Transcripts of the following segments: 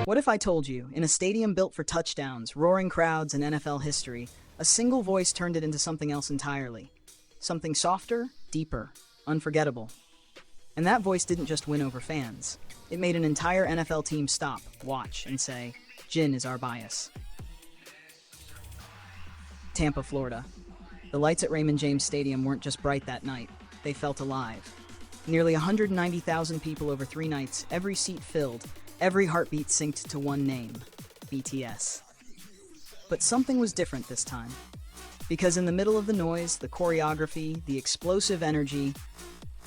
What if I told you, in a stadium built for touchdowns, roaring crowds, and NFL history, a single voice turned it into something else entirely? Something softer, deeper, unforgettable. And that voice didn't just win over fans. It made an entire NFL team stop, watch, and say, Jin is our bias. Tampa, Florida. The lights at Raymond James Stadium weren't just bright that night. They felt alive. Nearly 190,000 people over 3 nights, every seat filled, every heartbeat synced to one name, BTS. But something was different this time. Because in the middle of the noise, the choreography, the explosive energy,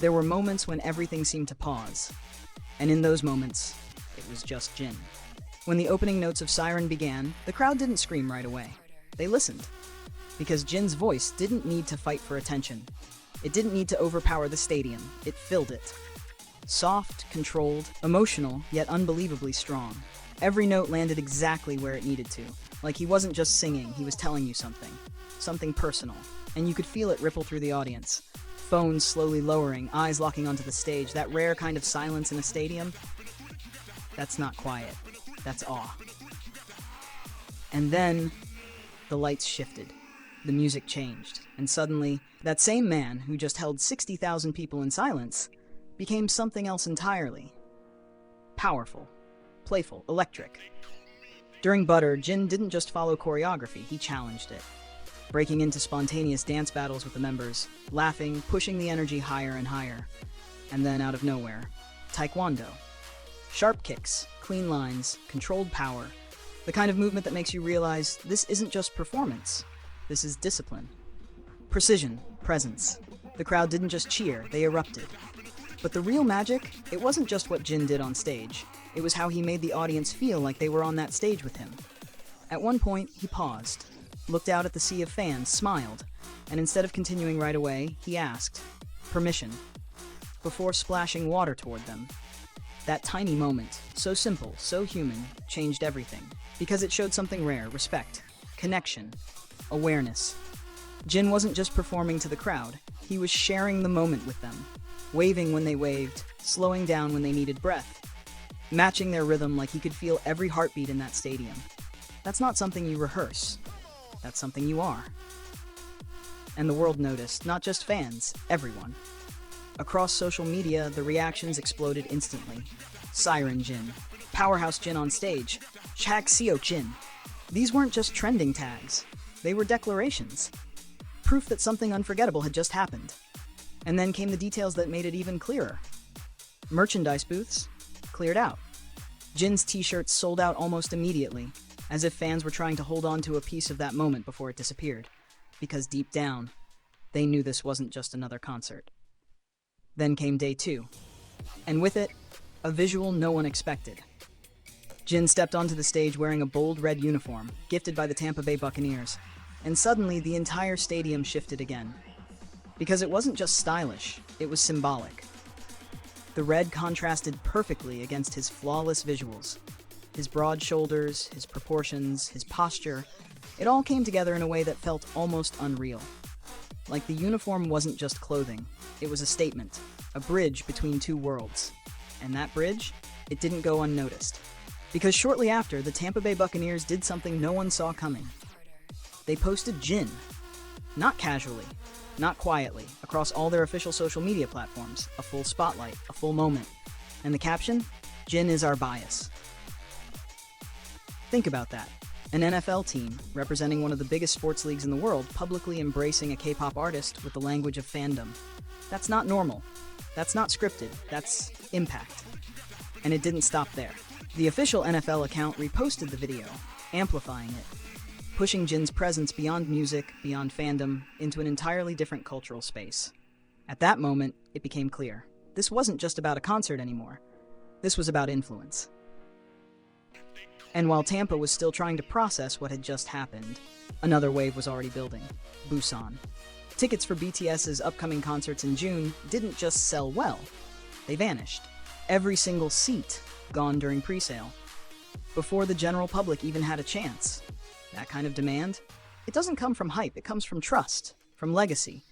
there were moments when everything seemed to pause. And in those moments, it was just Jin. When the opening notes of Siren began, the crowd didn't scream right away. They listened. Because Jin's voice didn't need to fight for attention. It didn't need to overpower the stadium. It filled it. Soft, controlled, emotional, yet unbelievably strong. Every note landed exactly where it needed to. Like he wasn't just singing, he was telling you something. Something personal. And you could feel it ripple through the audience. Phones slowly lowering, eyes locking onto the stage, that rare kind of silence in a stadium. That's not quiet. That's awe. And then, the lights shifted. The music changed. And suddenly, that same man who just held 60,000 people in silence became something else entirely. Powerful, playful, electric. During Butter, Jin didn't just follow choreography, he challenged it. Breaking into spontaneous dance battles with the members, laughing, pushing the energy higher and higher. And then, out of nowhere, Taekwondo. Sharp kicks, clean lines, controlled power. The kind of movement that makes you realize this isn't just performance, this is discipline. Precision, presence. The crowd didn't just cheer, they erupted. But the real magic, it wasn't just what Jin did on stage. It was how he made the audience feel like they were on that stage with him. At one point, he paused, looked out at the sea of fans, smiled, and instead of continuing right away, he asked, permission, before splashing water toward them. That tiny moment, so simple, so human, changed everything. Because it showed something rare, respect, connection, awareness. Jin wasn't just performing to the crowd, he was sharing the moment with them. Waving when they waved, slowing down when they needed breath. Matching their rhythm like he could feel every heartbeat in that stadium. That's not something you rehearse. That's something you are. And the world noticed, not just fans, everyone. Across social media, the reactions exploded instantly. Siren Jin, Powerhouse Jin on stage, Chak Seo Jin. These weren't just trending tags. They were declarations. Proof that something unforgettable had just happened. And then came the details that made it even clearer. Merchandise booths cleared out. Jin's t-shirts sold out almost immediately, as if fans were trying to hold on to a piece of that moment before it disappeared. Because deep down, they knew this wasn't just another concert. Then came day 2. And with it, a visual no one expected. Jin stepped onto the stage wearing a bold red uniform, gifted by the Tampa Bay Buccaneers. And suddenly, the entire stadium shifted again. Because it wasn't just stylish, it was symbolic. The red contrasted perfectly against his flawless visuals. His broad shoulders, his proportions, his posture, it all came together in a way that felt almost unreal. Like the uniform wasn't just clothing, it was a statement, a bridge between two worlds. And that bridge, it didn't go unnoticed. Because shortly after, the Tampa Bay Buccaneers did something no one saw coming. They posted Jin. Not casually, not quietly, across all their official social media platforms, a full spotlight, a full moment. And the caption? Jin is our bias. Think about that. An NFL team, representing one of the biggest sports leagues in the world, publicly embracing a K-pop artist with the language of fandom. That's not normal. That's not scripted. That's impact. And it didn't stop there. The official NFL account reposted the video, amplifying it, pushing Jin's presence beyond music, beyond fandom, into an entirely different cultural space. At that moment, it became clear. This wasn't just about a concert anymore. This was about influence. And while Tampa was still trying to process what had just happened, another wave was already building. Busan. Tickets for BTS's upcoming concerts in June didn't just sell well. They vanished. Every single seat gone during pre-sale. Before the general public even had a chance. That kind of demand, it doesn't come from hype, it comes from trust, from legacy,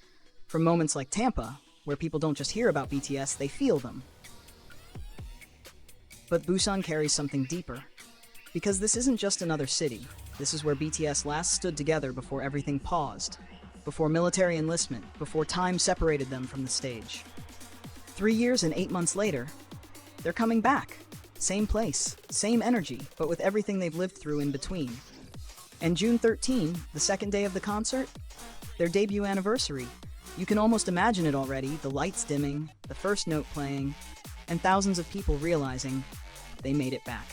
from moments like Tampa, where people don't just hear about BTS, they feel them. But Busan carries something deeper. Because this isn't just another city. This is where BTS last stood together before everything paused, before military enlistment, before time separated them from the stage. 3 years and 8 months later, they're coming back. Same place, same energy, but with everything they've lived through in between. And June 13, the second day of the concert, their debut anniversary. You can almost imagine it already, the lights dimming, the first note playing, and thousands of people realizing they made it back,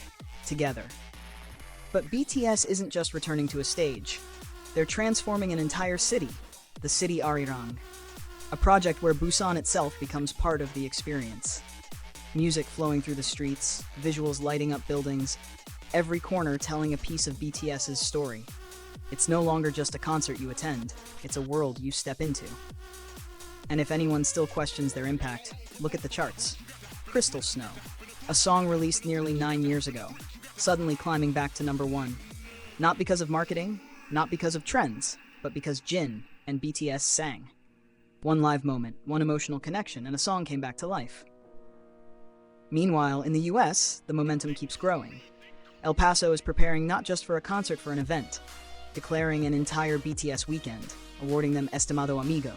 together. But BTS isn't just returning to a stage. They're transforming an entire city, the city Arirang, a project where Busan itself becomes part of the experience. Music flowing through the streets, visuals lighting up buildings, every corner telling a piece of BTS's story. It's no longer just a concert you attend, it's a world you step into. And if anyone still questions their impact, look at the charts. Crystal Snow, a song released nearly 9 years ago, suddenly climbing back to #1. Not because of marketing, not because of trends, but because Jin and BTS sang. One live moment, one emotional connection, and a song came back to life. Meanwhile, in the US, the momentum keeps growing. El Paso is preparing not just for a concert for an event, declaring an entire BTS weekend, awarding them Estimado Amigo,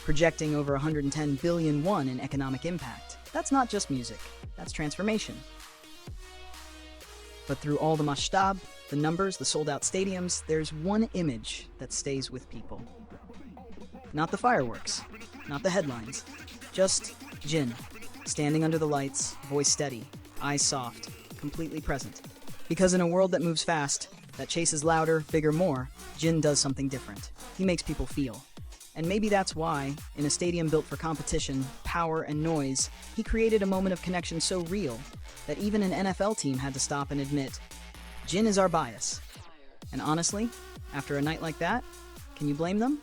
projecting over 110 billion won in economic impact. That's not just music, that's transformation. But through all the masshtab, the numbers, the sold-out stadiums, there's one image that stays with people. Not the fireworks, not the headlines, just Jin, standing under the lights, voice steady, eyes soft, completely present. Because in a world that moves fast, that chases louder, bigger, more, Jin does something different. He makes people feel. And maybe that's why, in a stadium built for competition, power, and noise, he created a moment of connection so real that even an NFL team had to stop and admit, Jin is our bias. And honestly, after a night like that, can you blame them?